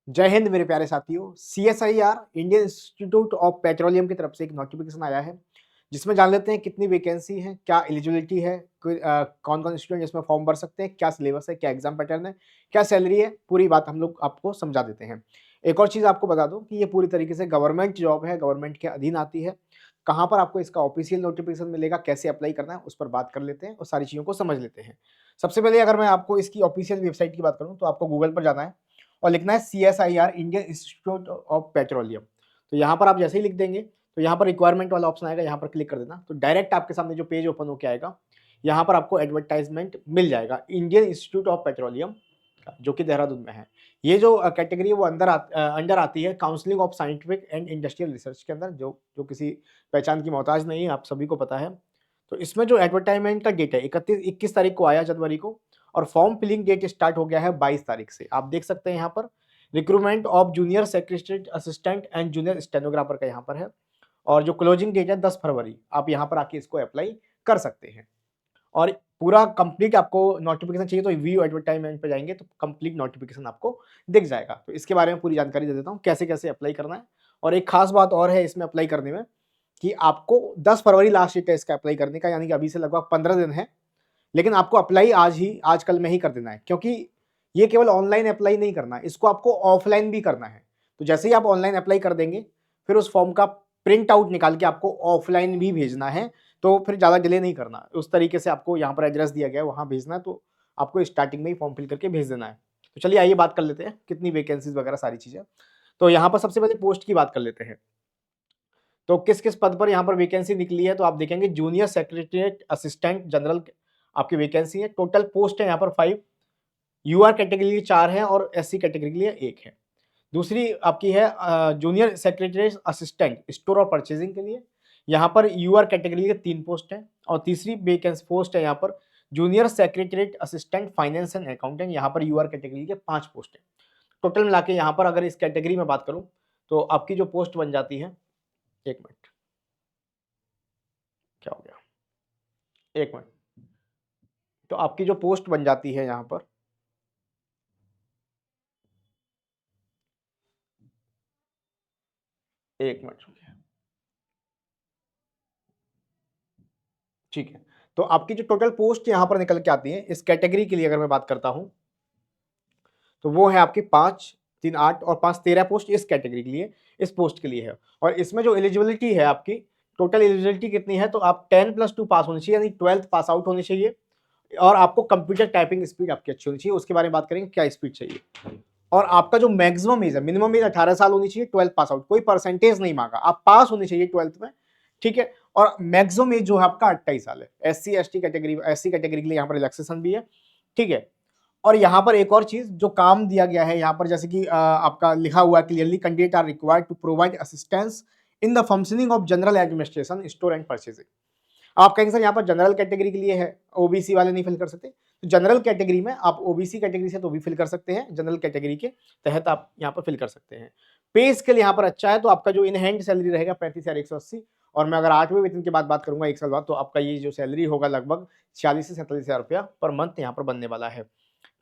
जय हिंद मेरे प्यारे साथियों। CSIR Indian institute of petroleum की तरफ से एक नोटिफिकेशन आया है जिसमें जान लेते हैं कितनी वैकेंसी है, क्या एलिजिबिलिटी है, कौन कौन स्टूडेंट इसमें फॉर्म भर सकते हैं, क्या सिलेबस है, क्या एग्जाम पैटर्न है, क्या सैलरी है, पूरी बात हम लोग आपको समझा देते हैं। एक और चीज़ आपको बता दूं कि ये पूरी तरीके से गवर्नमेंट जॉब है, गवर्नमेंट के अधीन आती है। कहाँ पर आपको इसका ऑफिशियल नोटिफिकेशन मिलेगा, कैसे अप्लाई करना है, उस पर बात कर लेते हैं और सारी चीज़ों को समझ लेते हैं। सबसे पहले अगर मैं आपको इसकी ऑफिशियल वेबसाइट की बात करूँ तो आपको गूगल पर जाना है और लिखना है CSIR Indian institute of petroleum. तो यहाँ पर आप जैसे ही लिख देंगे तो यहाँ पर रिक्वायरमेंट वाला ऑप्शन आएगा, यहाँ पर क्लिक कर देना तो डायरेक्ट आपके सामने जो पेज ओपन होकर आएगा, यहाँ पर आपको एडवर्टाइजमेंट मिल जाएगा इंडियन इंस्टीट्यूट ऑफ पेट्रोलियम का, जो कि देहरादून में है। ये जो कैटेगरी है वो अंडर आती है counselling of scientific and industrial research के अंदर, जो जो किसी पहचान की मोहताज नहीं है, आप सभी को पता है। तो इसमें जो एडवर्टाइजमेंट का डेट है 21 तारीख को आया, जनवरी को, और फॉर्म फिलिंग डेट स्टार्ट हो गया है 22 तारीख से। आप देख सकते हैं यहाँ पर recruitment of junior secretary assistant and junior stenographer का यहाँ पर है, और जो क्लोजिंग डेट है 10 फरवरी। आप यहाँ पर आके इसको अप्लाई कर सकते हैं और पूरा कंप्लीट आपको नोटिफिकेशन चाहिए तो व्यू एडवर्टाइजमेंट पे जाएंगे तो कंप्लीट नोटिफिकेशन आपको दिख जाएगा। तो इसके बारे में पूरी जानकारी दे देता हूँ कैसे कैसे अप्लाई करना है। और एक खास बात और है इसमें अप्लाई करने में कि आपको 10 फरवरी लास्ट डेट है इसका अप्लाई करने का, यानी कि अभी से लगभग 15 दिन है। लेकिन आपको अप्लाई आज कल में ही कर देना है, क्योंकि ये केवल ऑनलाइन अप्लाई नहीं करना है, इसको आपको ऑफलाइन भी करना है। तो जैसे ही आप ऑनलाइन अप्लाई कर देंगे फिर उस फॉर्म का प्रिंट आउट निकाल के आपको ऑफलाइन भी भेजना है। तो फिर ज़्यादा डिले नहीं करना, उस तरीके से आपको यहाँ पर एड्रेस दिया गया है वहाँ भेजना है, तो आपको स्टार्टिंग में ही फॉर्म फिल करके भेज देना है। तो चलिए आइए बात कर लेते हैं कितनी वैकेंसीज वगैरह सारी चीज़ें। तो यहाँ पर सबसे पहले पोस्ट की बात कर लेते हैं। तो किस किस पद पर यहाँ पर वैकेंसी निकली है, तो आप देखेंगे जूनियर सेक्रेटरीट असिस्टेंट जनरल आपकी वैकेंसी है। टोटल पोस्ट है यहाँ पर 5, यूआर कैटेगरी के लिए 4 है और एससी कैटेगरी के लिए 1 है। दूसरी आपकी है जूनियर सेक्रेटरी असिस्टेंट स्टोर और परचेजिंग के लिए, यहाँ पर यूआर कैटेगरी के 3 पोस्ट हैं। और तीसरी वैकेंसी पोस्ट है यहाँ पर junior secretariat assistant finance and accountant, यहाँ पर यूआर कैटेगरी के 5 पोस्ट हैं। टोटल मिला के यहाँ पर अगर इस कैटेगरी में बात करूँ तो आपकी जो पोस्ट बन जाती है, एक मिनट क्या हो गया, एक मिनट, तो आपकी जो पोस्ट बन जाती है यहाँ पर, एक मिनट रुकिए, ठीक है। तो आपकी जो टोटल पोस्ट यहाँ पर निकल के आती है इस कैटेगरी के लिए अगर मैं बात करता हूँ तो वो है आपकी 5, 3, 8 और 5, 13 पोस्ट इस कैटेगरी के लिए, इस पोस्ट के लिए है। और इसमें जो एलिजिबिलिटी है आपकी, टोटल एलिजिबिलिटी कितनी है, तो आप 10+2 पास होनी चाहिए, यानी 12th पास आउट होनी चाहिए। और आपको कंप्यूटर टाइपिंग स्पीड आपकी अच्छी होनी चाहिए, उसके बारे में बात करेंगे क्या स्पीड चाहिए। और आपका जो मैक्सिमम एज है, मिनिमम एज 18 साल होनी चाहिए, 12th पास आउट, कोई परसेंटेज नहीं मांगा, आप पास होनी चाहिए 12th में, ठीक है। और मैक्सिमम एज जो है आपका 28 साल है। एससी कैटेगरी के लिए यहाँ पर रिलैक्सेशन भी है, ठीक है। और यहाँ पर एक और चीज जो काम दिया गया है यहाँ पर, जैसे कि आपका लिखा हुआ है clearly, candidate are required to provide assistance in the functioning of general administration store and purchasing. आप कहेंगे सर यहाँ पर जनरल कैटेगरी के लिए है, ओबीसी वाले नहीं फिल कर सकते, तो जनरल कैटेगरी में आप ओबीसी कैटेगरी से तो भी फिल कर सकते हैं, जनरल कैटेगरी के तहत आप यहाँ पर फिल कर सकते हैं। पे स्केल यहाँ पर अच्छा है, तो आपका जो इन हैंड सैलरी रहेगा 35,180, और मैं अगर 8वें वेतन के बाद बात करूंगा 1 साल बाद, तो आपका ये जो सैलरी होगा लगभग 46 से 47,000 रुपया पर मंथ यहाँ पर बनने वाला है,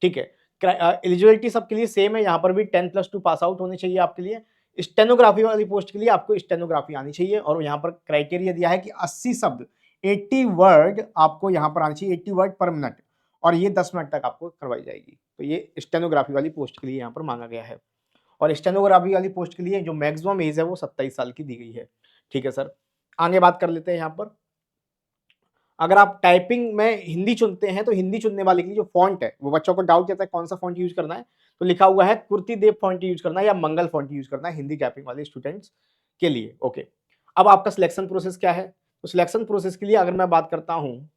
ठीक है। एलिजिबिलिटी सबके लिए सेम है, यहाँ पर भी 10+2 पास आउट होनी चाहिए आपके लिए। स्टेनोग्राफी वाली पोस्ट के लिए आपको स्टेनोग्राफी आनी चाहिए, और यहाँ पर क्राइटेरिया दिया है कि 80 शब्द 80 वर्ड आपको यहाँ पर आनी चाहिए, 80 वर्ड पर मिनट, और ये 10 मिनट तक आपको करवाई जाएगी। तो ये स्टेनोग्राफी वाली पोस्ट के लिए यहाँ पर मांगा गया है। और स्टेनोग्राफी वाली पोस्ट के लिए जो मैक्सिमम एज है वो 27 साल की दी गई है, ठीक है सर। आगे बात कर लेते हैं यहाँ पर, अगर आप टाइपिंग में हिंदी चुनते हैं तो हिंदी चुनने वाले के लिए जो फॉन्ट है, वो बच्चों को डाउट रहता है कौन सा फॉन्ट यूज करना है, तो लिखा हुआ है कुर्ती देव फॉन्ट यूज करना है या मंगल फॉन्ट यूज करना है हिंदी टाइपिंग वाले स्टूडेंट्स के लिए, ओके। अब आपका सिलेक्शन प्रोसेस क्या है, तो सिलेक्शन प्रोसेस के लिए अगर मैं बात करता हूँ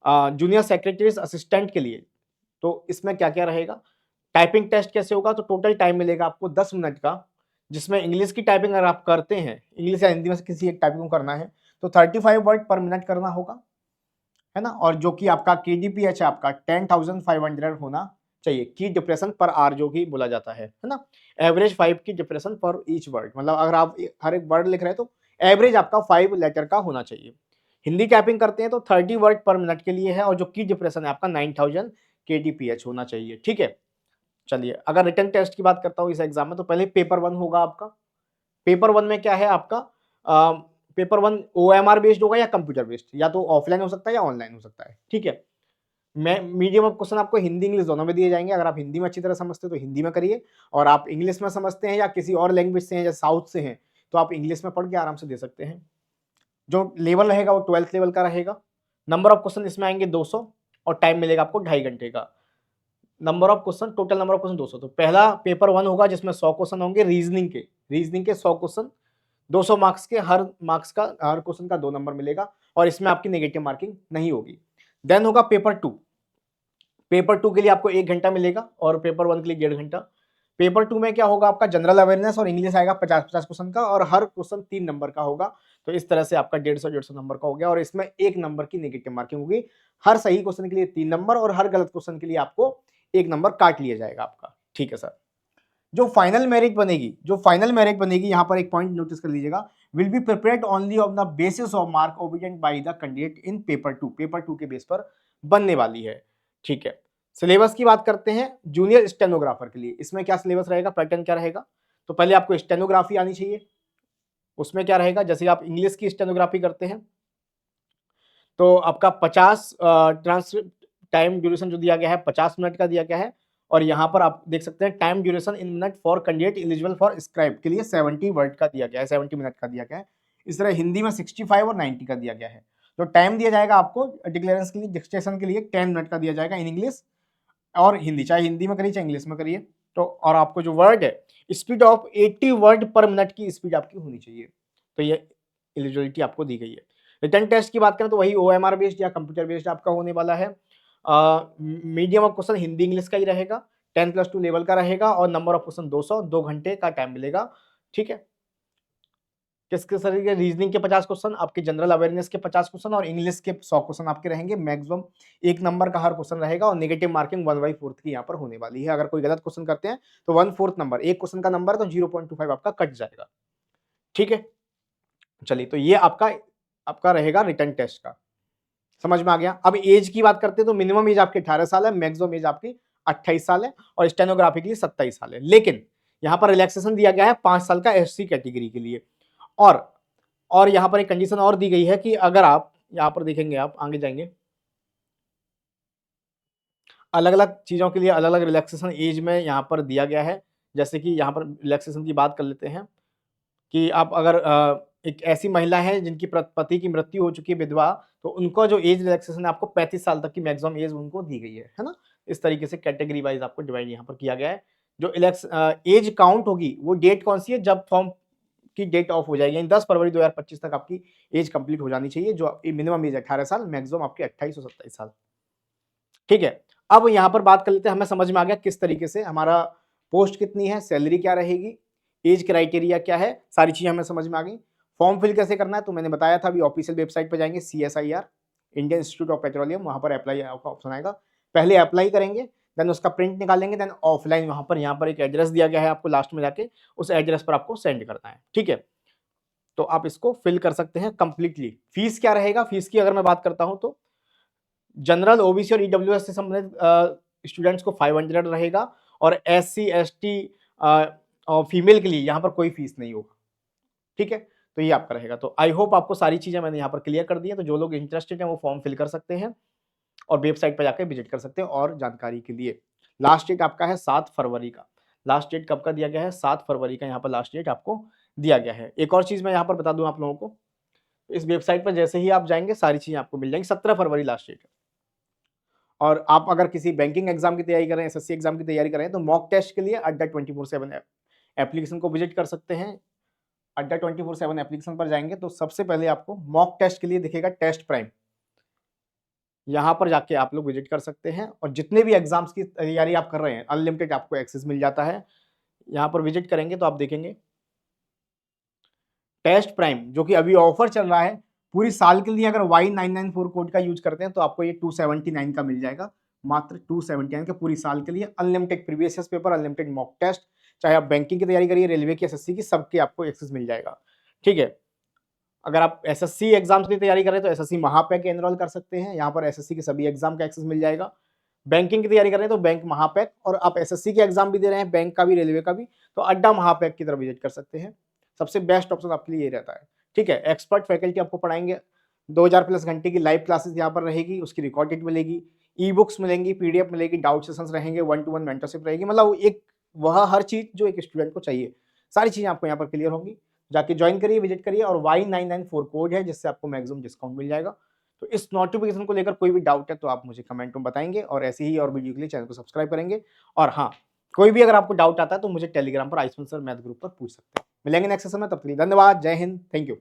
जूनियर सेक्रेटरी असिस्टेंट के लिए, तो इसमें क्या क्या रहेगा, टाइपिंग टेस्ट कैसे होगा, तो टोटल टाइम मिलेगा आपको 10 मिनट का, जिसमें इंग्लिश की टाइपिंग अगर आप करते हैं, इंग्लिश या हिंदी में से किसी एक टाइपिंग को करना है तो 35 वर्ड पर मिनट करना होगा, है ना। और जो कि आपका KDPH है आपका 10,500 होना चाहिए, की डिप्रेशन पर आर जो कि बोला जाता है ना। एवरेज 5 की डिप्रेशन पर ईच वर्ड, मतलब अगर आप हर एक वर्ड लिख रहे हैं तो एवरेज आपका 5 लेटर का होना चाहिए। हिंदी टाइपिंग करते हैं तो 30 वर्ड पर मिनट के लिए है, और जो की डिप्रेशन है आपका 9,000 KDPH होना चाहिए, ठीक है। चलिए, अगर रिटन टेस्ट की बात करता हूँ इस एग्जाम में, तो पहले पेपर 1 होगा आपका। पेपर 1 में क्या है आपका, पेपर 1 ओएमआर बेस्ड होगा या कंप्यूटर बेस्ड, या तो ऑफलाइन हो सकता है या ऑनलाइन हो सकता है, ठीक है। मैं मीडियम ऑफ क्वेश्चन आपको हिंदी इंग्लिश दोनों में दिए जाएंगे। अगर आप हिंदी में अच्छी तरह समझते हो तो हिंदी में करिए, और आप इंग्लिश में समझते हैं या किसी और लैंग्वेज से हैं, जैसे साउथ से हैं, तो आप इंग्लिश में पढ़ के आराम से दे सकते हैं। जो लेवल रहेगा वो 12th लेवल का रहेगा। नंबर ऑफ क्वेश्चन इसमें आएंगे 200, और टाइम मिलेगा आपको 2.5 घंटे का। Number of question, total number of question 200। तो पहला पेपर 1 होगा जिसमें 100 क्वेश्चन होंगे रीजनिंग के 100 क्वेश्चन, 200 मार्क्स के, हर क्वेश्चन का 2 नंबर मिलेगा, और इसमें आपकी नेगेटिव मार्किंग नहीं होगी। देन होगा पेपर 2। पेपर 2 के लिए आपको 1 घंटा मिलेगा, और पेपर 1 के लिए 1.5 घंटा। पेपर 2 में क्या होगा आपका, जनरल अवेयरनेस और इंग्लिश आएगा 50-50 क्वेश्चन का, और हर क्वेश्चन 3 नंबर का होगा। तो इस तरह से आपका 150 नंबर का हो गया, और इसमें 1 नंबर की नेगेटिव मार्किंग होगी। हर सही क्वेश्चन के लिए 3 नंबर, और हर गलत क्वेश्चन के लिए आपको 1 नंबर काट लिया जाएगा आपका, ठीक है सर। जो फाइनल मेरिट बनेगी, यहां पर एक पॉइंट नोटिस कर लीजिएगा, will be prepared only on the basis of mark obtained by the candidate in paper 2। Paper 2 के बेस पर बनने वाली है, ठीक है। सिलेबस की बात करते हैं जूनियर स्टेनोग्राफर के लिए, इसमें क्या सिलेबस रहेगा, पैटर्न क्या रहेगा। तो पहले आपको स्टेनोग्राफी आनी चाहिए। उसमें क्या रहेगा, जैसे आप इंग्लिश की स्टेनोग्राफी करते हैं तो आपका 50 ट्रांसक्रिप्ट टाइम ड्यूरेशन जो दिया गया है 50 मिनट का दिया गया है, और यहाँ पर आप देख सकते हैं time duration in minute for candidate eligible for scribe के लिए 70 वर्ड का दिया गया है, 70 मिनट का दिया गया है। इस तरह हिंदी में 65 और 90 का दिया गया है। तो टाइम दिया जाएगा आपको डिक्लेरेंस के लिए, डिक्टेशन के लिए 10 मिनट का दिया जाएगा इन इंग्लिश और हिंदी, चाहे हिंदी में करिए चाहे इंग्लिश में करिए। तो और आपको जो वर्ड है, स्पीड ऑफ 80 वर्ड पर मिनट की स्पीड आपकी होनी चाहिए। तो ये एलिजिबिलिटी आपको दी गई है। रिटन टेस्ट की बात करें तो वही ओएमआर बेस्ड या कंप्यूटर बेस्ड आपका होने वाला है। Medium of question Hindi English का ही रहेगा, 10+2 लेवल का रहेगा, और नंबर ऑफ क्वेश्चन 200, 2 घंटे का टाइम मिलेगा, ठीक है। किस किस तरीके रीजनिंग के 50 क्वेश्चन, आपके जनरल अवेयरनेस के 50 क्वेश्चन, और इंग्लिश के 100 क्वेश्चन आपके रहेंगे। मैक्सिमम 1 नंबर का हर क्वेश्चन रहेगा, और नेगेटिव मार्किंग 1/4 की यहाँ पर होने वाली है। अगर कोई गलत क्वेश्चन करते हैं तो 1/4 नंबर, एक क्वेश्चन का नंबर तो 0.25 आपका कट जाएगा, ठीक है। चलिए, तो ये आपका रहेगा रिटन टेस्ट का, समझ में आ गया। अब एज की बात करते हैं तो मिनिमम एज आपकी 18 साल है, मैक्सिमम एज आपकी 28 साल है, और स्टेनोग्राफी के लिए 27 साल है। लेकिन यहाँ पर रिलैक्सेशन दिया गया है 5 साल का एससी कैटेगरी के लिए। और यहाँ पर एक कंडीशन और दी गई है कि अगर आप यहाँ पर देखेंगे, आप आगे जाएंगे, अलग अलग चीजों के लिए अलग अलग रिलैक्सेशन एज में यहाँ पर दिया गया है। जैसे कि यहाँ पर रिलैक्सेशन की बात कर लेते हैं कि आप अगर एक ऐसी महिला है जिनकी पति की मृत्यु हो चुकी है, विधवा, तो उनको जो एज रिलैक्सेशन है आपको 35 साल तक की मैक्सिमम एज उनको दी गई है ना। इस तरीके से कैटेगरी वाइज आपको डिवाइड यहाँ पर किया गया है। जो एज काउंट होगी वो डेट कौन सी है, जब फॉर्म की डेट ऑफ हो जाएगी, यानी 10 फरवरी 2025 तक आपकी एज कंप्लीट हो जानी चाहिए। जो मिनिमम एज 18 साल, मैक्सिमम आपके 28 और 27 साल, ठीक है। अब यहाँ पर बात कर लेते हैं, हमें समझ में आ गया किस तरीके से हमारा पोस्ट कितनी है, सैलरी क्या रहेगी, एज क्राइटेरिया क्या है, सारी चीजें हमें समझ में आ गई। फॉर्म फिल कैसे करना है तो मैंने बताया था, अभी ऑफिशियल वेबसाइट पर जाएंगे, CSIR Indian institute of petroleum, वहां पर अप्लाई का ऑप्शन आएगा। पहले अप्लाई करेंगे, देन उसका प्रिंट निकालेंगे, देन ऑफलाइन वहां पर यहाँ पर एक एड्रेस दिया गया है आपको, लास्ट में जाके उस एड्रेस पर आपको सेंड करना है, ठीक है। तो आप इसको फिल कर सकते हैं कंप्लीटली। फीस क्या रहेगा, फीस की अगर मैं बात करता हूं तो जनरल, ओबीसी और ईडब्ल्यूएस से संबंधित स्टूडेंट्स को 500 रहेगा, और SC ST और फीमेल के लिए यहाँ पर कोई फीस नहीं होगा, ठीक है। तो ये आपका रहेगा। तो आई होप आपको सारी चीजें मैंने यहाँ पर क्लियर कर दी है। तो जो लोग इंटरेस्टेड हैं वो फॉर्म फिल कर सकते हैं और वेबसाइट पर जाकर विजिट कर सकते हैं और जानकारी के लिए। लास्ट डेट आपका है 7 फरवरी का। लास्ट डेट कब का दिया गया है, 7 फरवरी का यहाँ पर लास्ट डेट आपको दिया गया है। एक और चीज मैं यहाँ पर बता दूं आप लोगों को, इस वेबसाइट पर जैसे ही आप जाएंगे सारी चीजें आपको मिल जाएंगी। 17 फरवरी लास्ट डेट है। और आप अगर किसी बैंकिंग एग्जाम की तैयारी करें, SSC एग्जाम की तैयारी करें, तो मॉक टेस्ट के लिए अड्डा 24/7 एप्लीकेशन को विजिट कर सकते हैं। अड्डा 24/7 एप्लीकेशन पर जाएंगे तो सबसे पहले आपको मॉक टेस्ट के लिए दिखेगा टेस्ट प्राइम, यहाँ पर जाके आप लोग विजिट कर सकते हैं। और जितने भी एग्जाम्स की तैयारी आप कर रहे हैं, अनलिमिटेड आपको एक्सेस मिल जाता है। यहाँ पर विजिट करेंगे तो आप देखेंगे टेस्ट प्राइम जो कि अभी ऑफर चल रहा है पूरी साल के लिए, अगर Y994 कोड का यूज करते हैं तो आपको ये 279 का मिल जाएगा, मात्र 279 का पूरी साल के लिए। Unlimited previous paper, unlimited mock test, चाहे आप बैंकिंग की तैयारी करिए, रेलवे की, SSC की, सबके आपको एक्सेस मिल जाएगा, ठीक है। अगर आप SSC एग्जाम्स की तैयारी करें तो SSC महापैक एनरोल कर सकते हैं, यहाँ पर SSC के सभी एग्जाम का एक्सेस मिल जाएगा। बैंकिंग की तैयारी कर रहे हैं तो बैंक महापैक, और आप एसएससी के एग्जाम भी दे रहे हैं, बैंक का भी, रेलवे का भी, तो अड्डा महापैक की तरफ विजिट कर सकते हैं। सबसे बेस्ट ऑप्शन आपके लिए ये रहता है। ठीक है, एक्सपर्ट फैकल्टी आपको पढ़ाएंगे, 2000 प्लस घंटे की लाइव क्लासेस यहाँ पर रहेगी, उसकी रिकॉर्डेड मिलेगी, ई बुक्स मिलेंगी, पीडीएफ मिलेगी, डाउट सेशंस रहेंगे, 1-to-1 मेंटरशिप रहेगी, मतलब एक वह हर चीज जो एक स्टूडेंट को चाहिए, सारी चीजें आपको यहाँ पर क्लियर होंगी। जाके ज्वाइन करिए, विजिट करिए, और Y994 कोड है जिससे आपको मैक्सिमम डिस्काउंट मिल जाएगा। तो इस नोटिफिकेशन को लेकर कोई भी डाउट है तो आप मुझे कमेंट में बताएंगे, और ऐसे ही और वीडियो के लिए चैनल को सब्सक्राइब करेंगे। और हाँ, कोई भी अगर आपको डाउट आता है तो मुझे टेलीग्राम पर आयुष्मान सर मैथ ग्रुप पर पूछ सकते हैं। मिलेंगे नेक्स्ट सेशन में, तब तक के लिए धन्यवाद, जय हिंद, थैंक यू।